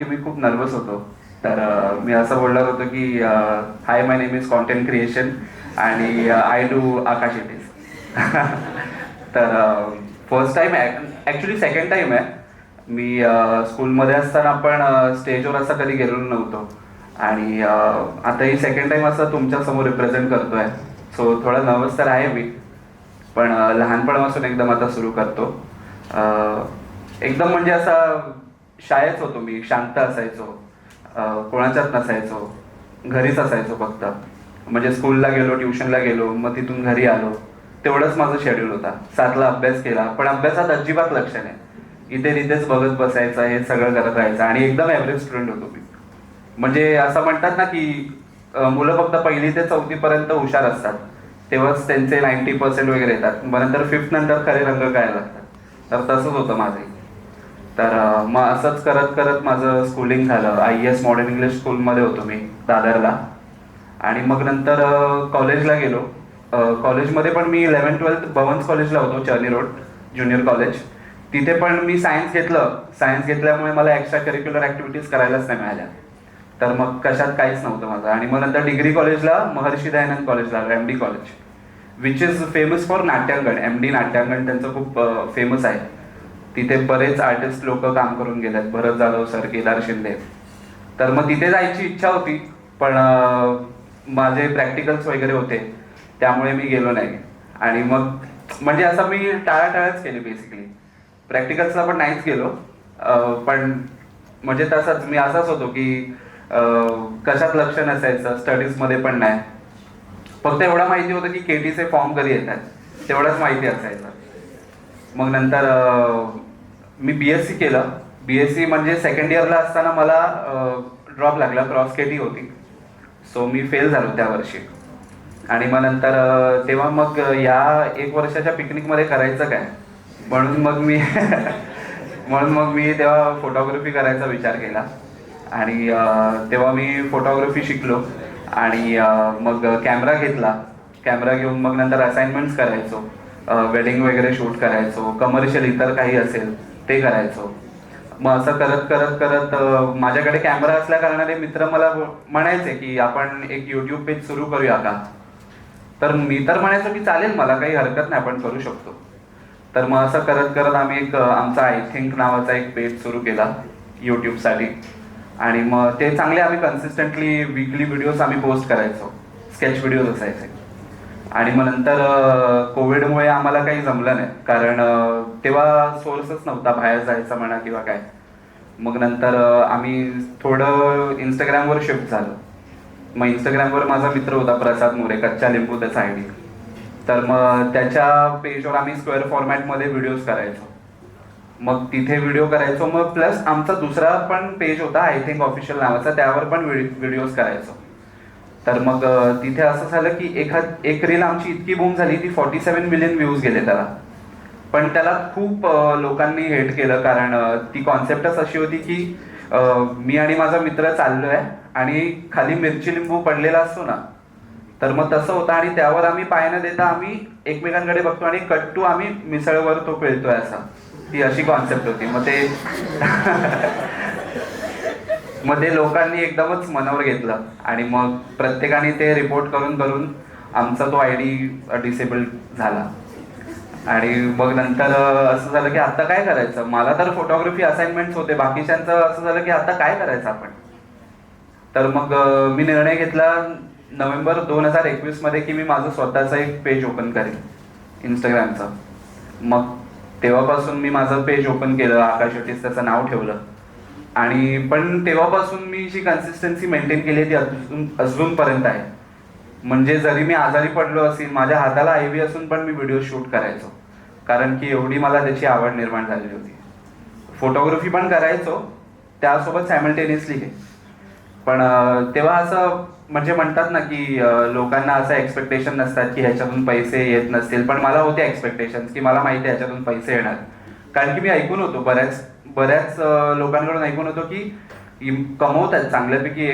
की मी खूप नर्वस होतो. तर मी असं बोलणार होतो की hi, my name is content creation आणि I do Akash it is. तर first time actually second time आहे. मी स्कूलमध्ये असताना पण स्टेजवर असं कधी गेलेलो नव्हतो आणि आता ही सेकंड टाइम असं तुमच्यासमोर रिप्रेझेंट करतोय. सो थोडा नर्वस तर आहे मी, पण लहानपणापासून एकदम आता सुरू करतो. एकदम म्हणजे असा शाळेत होतो मी, शांत असायचो, कोणाच्यात नसायचो, घरीच असायचो फक्त. म्हणजे स्कूलला गेलो, ट्युशनला गेलो, मग तिथून घरी आलो, तेवढंच माझं शेड्यूल होता. 7ला अभ्यास केला, पण अभ्यासात अजिबात लक्ष नाही. इथे तिथेच बघत बसायचं, हे सगळं करत राहायचं आणि एकदम ॲव्हरेज स्टुडंट होतो मी. म्हणजे असं म्हणतात ना की मुलं फक्त 1ली ते 4थी पर्यंत हुशार असतात, तेव्हाच त्यांचे 90% वगैरे येतात, मग नंतर 5th नंतर खरे रंग कळायला लागतात. तर तसंच होतं माझंही. तर मग असंच करत करत माझं स्कूलिंग झालं. IES मॉडर्न इंग्लिश स्कूलमध्ये होतो मी, दादरला. आणि मग नंतर कॉलेजला गेलो. कॉलेजमध्ये पण मी 11th-12th भवन्स कॉलेजला होतो, चर्नी रोड ज्युनियर कॉलेज. तिथे पण मी सायन्स घेतलं. सायन्स घेतल्यामुळे मला एक्स्ट्रा करिक्युलर ॲक्टिव्हिटीज करायलाच नाही मिळाल्या. तर मग कशात काहीच नव्हतं माझं. आणि मग नंतर डिग्री कॉलेजला महर्षी दयानंद कॉलेजला, MD college, which is famous for Natyangan. MD Natyangan त्यांचं खूप फेमस आहे. तिथे बरेच आर्टिस्ट लोक काम करून गेलेत, भरत जाधव सर, केदार शिंदे. तर मग तिथे जायची इच्छा होती, पण माझे प्रॅक्टिकल्स वगैरे होते, त्यामुळे मी गेलो नाही. आणि मग म्हणजे असं मी टाळाटाळच केली बेसिकली. प्रॅक्टिकल्सला पण नाहीच गेलो. पण म्हणजे तसंच मी असाच होतो की कशात लक्ष नसायचं, स्टडीजमध्ये पण नाही. फक्त एवढं माहिती होतं की KTचे फॉर्म कधी येतात, तेवढंच माहिती असायचं. मग नंतर मी BSc केलं. BSc म्हणजे सेकंड इयरला असताना मला ड्रॉप लागला, क्रॉस KT होती. सो मी फेल झालो त्या वर्षी. आणि मग नंतर तेव्हा मग या 1 वर्षाच्या पिकनिकमध्ये करायचं काय, म्हणून मग मी म्हणून मग मी तेव्हा फोटोग्राफी करायचा विचार केला. आणि तेव्हा मी फोटोग्राफी शिकलो. आणि मग कॅमेरा घेतला. कॅमेरा घेऊन मग नंतर असाइनमेंट्स करायचो, वेडिंग वगैरे शूट करायचो, कमर्शियल इतर काही असेल ते करायचो. मग असं करत करत करत माझ्याकडे कॅमेरा असल्या कारणाने मित्र मला म्हणायचे की आपण एक यूट्यूब पेज सुरू करूया का. तर मी तर म्हणायचो की चालेल, मला काही हरकत नाही, आपण करू शकतो. तर मग असं करत करत आम्ही एक आमचा आय थिंक नावाचा एक पेज सुरू केला यूट्यूबसाठी. आणि मग ते चांगले आम्ही कन्सिस्टंटली वीकली व्हिडिओज आम्ही पोस्ट करायचो, स्केच व्हिडिओज असायचे. आणि मग नंतर कोविडमुळे आम्हाला काही जमलं नाही, कारण तेव्हा सोर्सच नव्हता बाहेर जायचा म्हणा किंवा काय. मग नंतर आम्ही थोडं इंस्टाग्रामवर शिफ्ट झालो. मग इंस्टाग्रामवर माझा मित्र होता प्रसाद मोरे, कच्चा लिंबू त्याचा ID. तर मग त्याच्या पेजवर आम्ही स्क्वेअर फॉर्मॅटमध्ये व्हिडिओज करायचो. मग तिथे व्हिडिओ करायचो. मग प्लस आमचा दुसरा पण पेज होता आय थिंक ऑफिशियल नावाचा, त्यावर पण व्हिडिओज करायचो. तर मग तिथे असं झालं की एक रील आमची इतकी बूम झाली, ती 47 मिलियन व्ह्यूज गेले त्याला. पण त्याला खूप लोकांनी हेट केलं, कारण ती कॉन्सेप्टच अशी होती की मी आणि माझा मित्र चाललोय आणि खाली मिरची लिंबू पडलेला असतो ना, तर मग तसं होतं. आणि त्यावर आम्ही पाय न देता आम्ही एकमेकांकडे बघतो आणि कट टू आम्ही मिसळवर तो पिळतोय असा. ती अशी कॉन्सेप्ट होती. मग ते मग ते लोकांनी एकदमच मनावर घेतलं आणि मग प्रत्येकाने ते रिपोर्ट करून करून आमचा तो ID डिसेबल झाला. आणि मग नंतर असं झालं की आता काय करायचं. मला तर फोटोग्राफी असाइनमेंट्स होते, बाकीच्यांचं असं झालं की आता काय करायचं आपण. तर मग मी निर्णय घेतला नोव्हेंबर 2021 मध्ये की मी माझं स्वतःचं एक पेज ओपन करेन इंस्टाग्रामचं. मग तेव्हापासून मी माझं पेज ओपन केलं, आकाश इट त्याचं नाव ठेवलं. आणि पण तेव्हापासून मी जी कन्सिस्टन्सी मेंटेन केली ती अजूनपर्यंत आहे. म्हणजे जरी मी आजारी पडलो असेल, माझ्या हाताला IV असून पण मी व्हिडिओ शूट करायचो, कारण की एवढी मला त्याची आवड निर्माण झालेली होती. फोटोग्राफी पण करायचो त्यासोबत सायमल्टेनियसली. पण तेव्हा असं म्हणजे म्हणतात ना की लोकांना असं एक्सपेक्टेशन नसतात की ह्याच्यातून पैसे येत नसतील, पण मला होते एक्सपेक्टेशन की मला माहिती आहे ह्याच्यातून पैसे येणार. कारण की मी ऐकून होतो, बऱ्याच बऱ्याच लोकांकडून ऐकून होतो की कमवतात चांगल्यापैकी,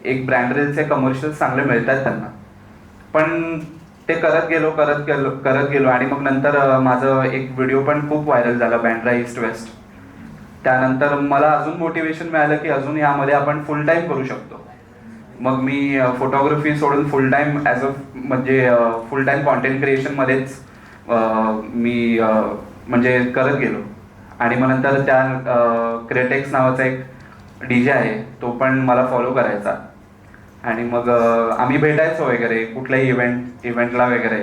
एक ब्रँड रील्सचे कमर्शियल चांगले मिळतात त्यांना. पण ते करत गेलो करत गेलो करत गेलो आणि मग नंतर माझं एक व्हिडिओ पण खूप व्हायरल झाला, बँड्रा ईस्ट वेस्ट. त्यानंतर मला अजून मोटिवेशन मिळालं की अजून यामध्ये आपण फुल टाईम करू शकतो. मग मी फोटोग्राफी सोडून फुल टाईम ॲज अ म्हणजे फुल टाईम कॉन्टेंट क्रिएशनमध्येच मी म्हणजे करत गेलो. आणि मग नंतर त्या क्रेटेक्स नावाचा एक DJ आहे, तो पण मला फॉलो करायचा. आणि मग आम्ही भेटायचो वगैरे कुठल्याही इव्हेंटला वगैरे.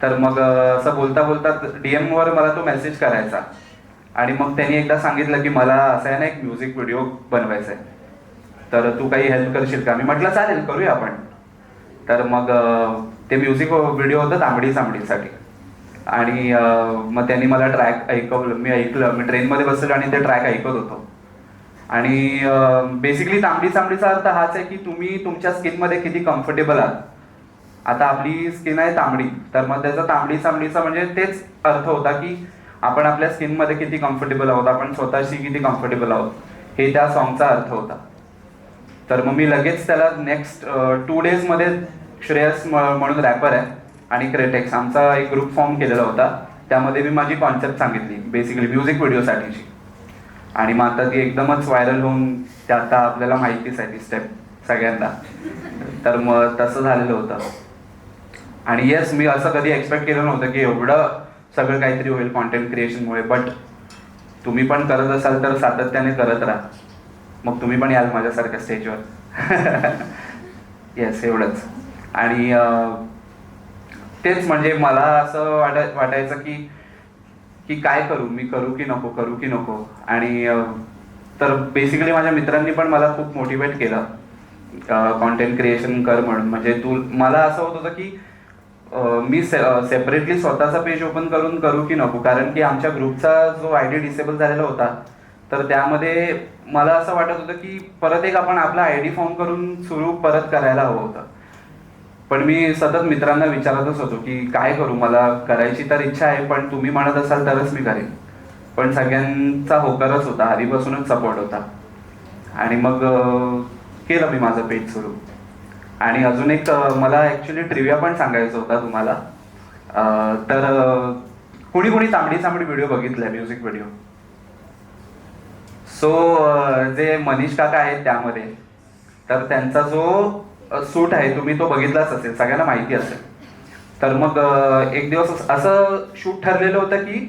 तर मग असं बोलता बोलता DM वर मला तो मेसेज करायचा. आणि मग त्यांनी एकदा सांगितलं की मला असं आहे ना, एक म्युझिक व्हिडिओ बनवायचा आहे, तर तू काही हेल्प करशील का? मी म्हटलं चालेल, करूया आपण. तर मग ते म्युझिक व्हिडिओ होतं तांबडी चांबडीसाठी. आणि मग त्यांनी मला ट्रॅक ऐकवलं, मी ऐकलं, मी ट्रेनमध्ये बसलो आणि ते ट्रॅक ऐकत होतो. आणि बेसिकली तांबडी चांबडीचा अर्थ हाच आहे की तुम्ही तुमच्या स्किनमध्ये किती कम्फर्टेबल आहात. आता आपली स्किन आहे तांबडी, तर मग त्याचा तांबडी चांबडीचा म्हणजे तेच अर्थ होता की आपण आपल्या स्किनमध्ये किती कम्फर्टेबल आहोत, आपण स्वतःशी किती कम्फर्टेबल आहोत, हे त्या सॉन्गचा अर्थ होता. तर मग मी लगेच त्याला नेक्स्ट 2 डेजमध्ये श्रेयस म्हणून रॅपर आहे आणि क्रेटेक्स आमचा एक ग्रुप फॉर्म केलेला होता. त्यामध्ये मी माझी कॉन्सेप्ट सांगितली बेसिकली म्युझिक व्हिडिओसाठीची. आणि मग आता ती एकदमच व्हायरल होऊन ते आता आपल्याला माहितीच आहे ती स्टेप सगळ्यांना. तर मग तसं झालेलं होतं. आणि येस, मी असं कधी एक्सपेक्ट केलं नव्हतं की एवढं सगळं काहीतरी होईल कॉन्टेंट क्रिएशनमुळे. बट तुम्ही पण करत असाल तर सातत्याने करत राहा, मग तुम्ही पण याल माझ्यासारख्या स्टेजवर. येस, एवढंच. आणि तेच म्हणजे मला असं वाटायचं की काय करू, मी करू की नको. आणि तर बेसिकली माझ्या मित्रांनी पण मला खूप मोटिवेट केलं कॉन्टेंट क्रिएशन कर म्हणून. म्हणजे मला असं होत होतं की मी सेपरेटली स्वतःचा पेज ओपन करून करू की नको, कारण की आमच्या ग्रुपचा जो ID डिसेबल झालेला होता, तर त्यामध्ये मला असं वाटत होतं की परत एक आपण आपला ID फॉर्म करून सुरू परत करायला हवं होतं. पण मी सतत मित्रांना विचारतच होतो की काय करू, मला करायची तर इच्छा आहे, पण तुम्ही म्हणत असाल तरच मी करेन. पण सगळ्यांचा होकारच होता, आधीपासूनच सपोर्ट होता. आणि मग केलं मी माझं पेज सुरू. आणि अजून एक मला ॲक्च्युली ट्रिव्हिया पण सांगायचं होता तुम्हाला. तर कुणी कुणी तांबडी चांबडी व्हिडिओ बघितलाय, म्युझिक व्हिडिओ? सो जे मनीष काका आहेत त्यामध्ये, तर त्यांचा जो सूट आहे तुम्ही तो बघितलाच असेल, सगळ्यांना माहिती असेल. तर मग एक दिवस असं शूट ठरलेलं होतं की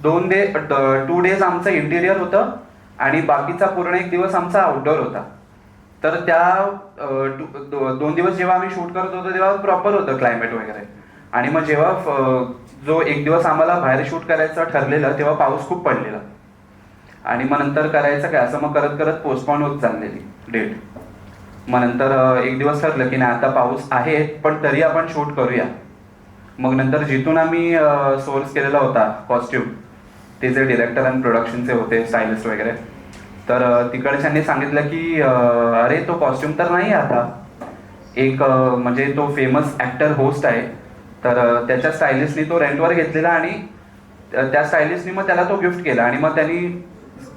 2 डेज आमचं इंटिरियर होतं आणि बाकीचा पूर्ण एक दिवस आमचा आउटडोअर होता. तर त्या 2 दिवस जेव्हा आम्ही शूट करत होतो तेव्हा प्रॉपर होतं क्लायमेट वगैरे. आणि मग जेव्हा जो एक दिवस आम्हाला बाहेर शूट करायचं ठरलेलं तेव्हा पाऊस खूप पडलेला. आणि मग नंतर करायचं काय असं मग करत करत पोस्टपोन होत चाललेली डेट. मग नंतर एक दिवस ठरलं की नाही, आता पाऊस आहे पण तरी आपण शूट करूया. मग नंतर जिथून आम्ही सोर्स केलेला होता कॉस्ट्यूम, ते जे डिरेक्टर आणि प्रोडक्शनचे होते, स्टायलिस्ट वगैरे, तर तिकडच्यांनी सांगितलं की अरे तो कॉस्ट्यूम तर नाही आता, एक म्हणजे तो फेमस ॲक्टर होस्ट आहे, तर त्याच्या स्टायलिस्टनी तो रेंटवर घेतलेला आणि त्या स्टायलिस्टनी मग त्याला तो गिफ्ट केला. आणि मग त्यांनी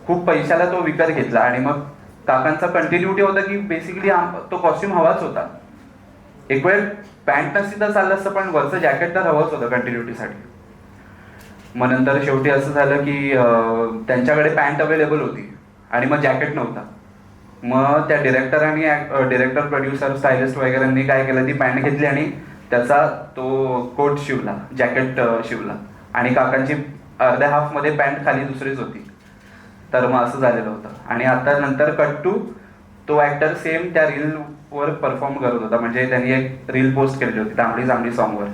खूप पैशाला तो विकत घेतला. आणि मग काकांचा कंटिन्युटी होता की बेसिकली तो कॉस्ट्यूम हवाच होता. एक वेळ पॅन्ट नसती तर चाललं असतं, पण वरचं जॅकेट तर हवंच होतं कंटिन्युटीसाठी. मग नंतर शेवटी असं झालं की त्यांच्याकडे पॅन्ट अवेलेबल होती आणि मग जॅकेट नव्हता. मग त्या डिरेक्टर प्रोड्युसर स्टायलिस्ट वगैरेंनी काय केलं, ती पॅन्ट घेतली आणि त्याचा तो कोट शिवला, जॅकेट शिवला. आणि काकांची अर्ध्या हाफमध्ये पॅन्ट खाली दुसरीच होती. तर मग असं झालेलं होतं. आणि आता नंतर कट टू तो ॲक्टर सेम त्या रीलवर परफॉर्म करत होता. म्हणजे त्यांनी एक रील पोस्ट केलेली होती तांबडी चांबडी सॉन्गवर.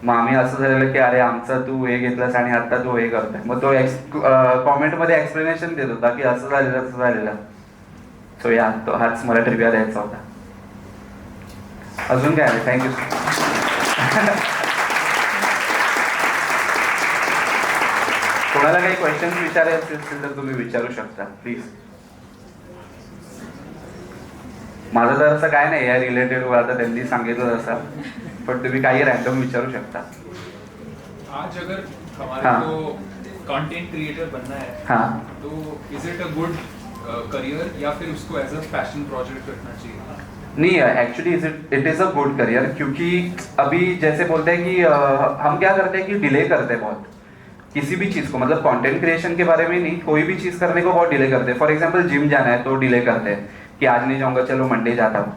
मग आम्ही असं झालेलं की अरे आमचं तू हे घेतलंस आणि आता तू हे करतोय. मग तो कॉमेंटमध्ये एक्सप्लेनेशन देत होता की असं झालेलं. सो या, तो हाच मला ट्रिव्हिया द्यायचा होता. अजून काय आहे? थँक्यू. कोणाला काही क्वेश्चन्स विचारायचे असतील तर तुम्ही विचारू शकता प्लीज. माझं तर असं काय नाही या रिलेटेड, आता त्यांनी सांगितलं तसं, पण तुम्ही काही रॅन्डम विचारू शकता. आज अगर हमारे को कंटेंट क्रिएटर बनना है, हाँ, तो is it a good career या फिर उसको एज अ पैशन प्रोजेक्ट रखना चाहिए? नहीं, actually it is a good career, क्योंकि अभी जैसे बोलते हैं कि हम क्या करते हैं कि डिले करते हैं बहुत. किसी भी चीज़ को, मतलब कंटेंट क्रिएशन के बारे में नहीं, कोई भी चीज़ करने को बहुत डिले करते हैं. फॉर एग्जांपल जिम जाना है तो डिले करते हैं कि आज नहीं जाऊंगा, चलो मंडे जाता हूँ.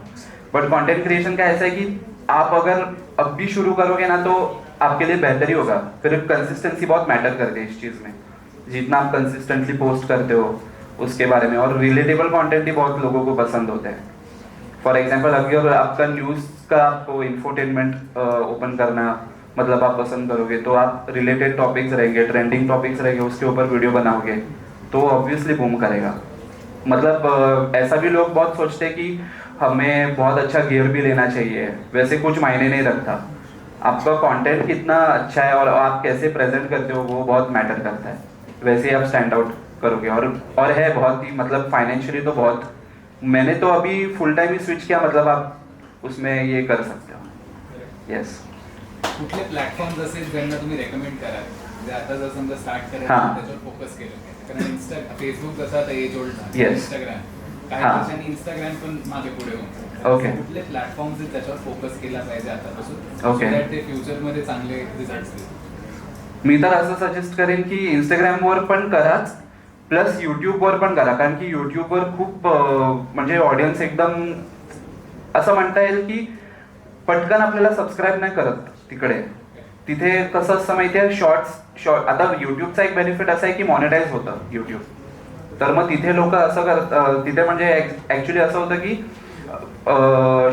बट कंटेंट क्रिएशन का ऐसा है कि आप अगर अब भी शुरू करोगे ना तो आपके लिए बेहतर ही होगा. फिर कंसिस्टेंसी बहुत मैटर करती है इस चीज़ में. जितना आप कंसिस्टेंटली पोस्ट करते हो उसके बारे में, और रिलेटेबल कंटेंट ही बहुत लोगों को पसंद होते हैं. फॉर एग्जांपल अगर आपका न्यूज़ का आपको इंफोटेनमेंट ओपन करना मतलब आप पसंद करोगे तो आप रिलेटेड टॉपिक्स रहेंगे, ट्रेंडिंग टॉपिक्स रहेंगे, उसके ऊपर वीडियो बनाओगे तो ऑब्वियसली बूम करेगा. मतलब ऐसा भी लोग बहुत सोचते हैं कि हमें बहुत अच्छा गियर भी लेना चाहिए, वैसे कुछ मायने नहीं रखता. आपका कंटेंट कितना अच्छा है और आप कैसे प्रेजेंट करते हो वो बहुत मैटर करता है. वैसे ही आप स्टैंड आउट करोगे. और है बहुत ही, मतलब फाइनेंशियली तो बहुत, मैंने तो अभी फुल टाइम ही स्विच किया, मतलब आप उसमें ये कर सकते हो. येस. कुठले प्लॅटफॉर्म्स असेल ज्यांना तुम्ही रेकमेंड कराल, म्हणजे आता जर समजा स्टार्ट करायचं हां. त्याच्यावर फोकस केलं, कारण फेसबुक जसं आता एज ओल्ड झालं, Yes. इंस्टाग्राम काही हां. वर्षांनी इंस्टाग्राम पण मागे पुढे होऊन Okay. कुठले प्लॅटफॉर्म्स आहेत त्याच्यावर फोकस केला पाहिजे आतापासून, Okay. so that ते फ्युचरमध्ये चांगले रिझल्ट देईल. मी तर असं सजेस्ट करेन की इंस्टाग्रामवर पण कराच, प्लस यूट्यूबवर पण करा. कारण की यूट्यूबवर खूप म्हणजे ऑडियन्स एकदम असं म्हणता येईल की पटकन आपल्याला सबस्क्राईब नाही करत तिकडे. तिथे कसं असतं माहिती आहे, शॉर्ट आता यूट्यूबचा एक बेनिफिट असा आहे की मॉनिटाईज होतं यूट्यूब. तर मग तिथे लोक असं करत, तिथे म्हणजे ॲक्च्युली असं होतं की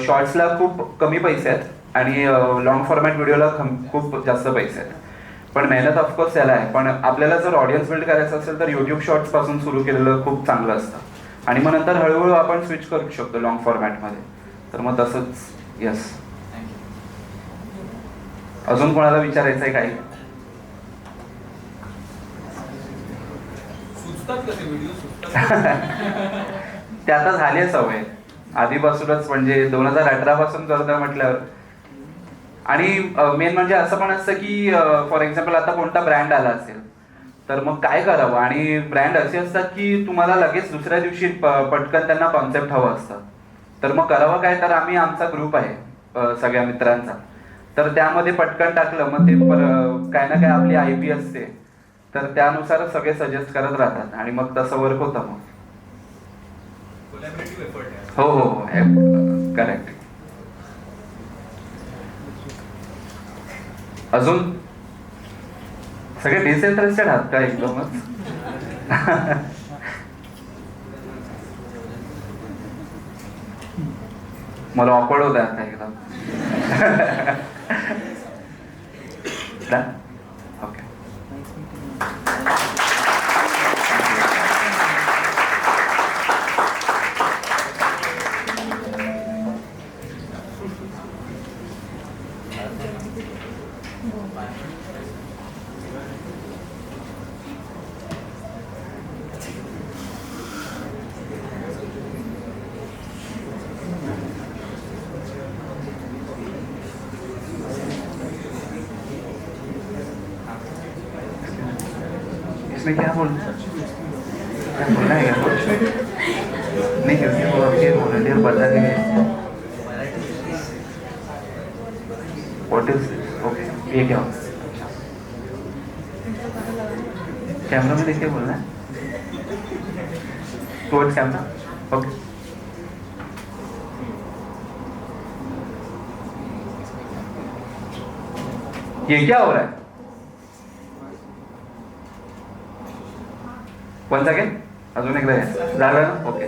शॉर्ट्सला खूप कमी पैसे आहेत आणि लॉंग फॉर्मॅट व्हिडिओला खूप जास्त पैसे आहेत. पण मेहनत ऑफकोर्स त्याला आहे. पण आपल्याला जर ऑडियन्स बिल्ड करायचं असेल तर यूट्यूब शॉर्ट्स पासून सुरू केलेलं खूप चांगलं असतं. आणि मग नंतर हळूहळू आपण स्विच करू शकतो लॉंग फॉर्मॅटमध्ये. तर मग तसंच. येस. अजून कोणाला विचारायचं आहे काही? सुचतात का ते व्हिडिओ सुचतात? ते आता झाली सवय आधीपासूनच, म्हणजे 2018 पासून करतोय म्हटल्यावर. आणि मेन म्हणजे असं पण असतं की फॉर एक्झाम्पल आता कोणता ब्रँड आला असेल तर मग काय करावं. आणि ब्रँड असे असतात की तुम्हाला लगेच दुसऱ्या दिवशी पटकन त्यांना कॉन्सेप्ट हवं असतं. तर मग करावं काय, तर आम्ही आमचा ग्रुप आहे सगळ्या मित्रांचा, तर त्यामध्ये पटकन टाकलं मग ते काय ना काय आपली IP असते, तर त्यानुसार सगळे सजेस्ट करत राहतात आणि मग तसं वर्क होतं. मग कोलॅबोरेटिव्ह एफर्ट आहे. हो हो हो, करेक्ट. अजून सगळे डिसइंटरेस्टेड आहात का एकदमच? मला ऑकवर्ड होत आहे आता एकदम. ओके. इसमें क्या बोलना है क्या कुछ नहीं, क्योंकि वो आपके वॉलंटियर बता देंगे. व्हाट इज ओके, ये क्या होता है? कैमरा में देख के बोलना है, टुवर्ड्स कैमरा. ओके. ये क्या हो रहा है? वन सेकेंड, अजून एकदा झालं ना. ओके.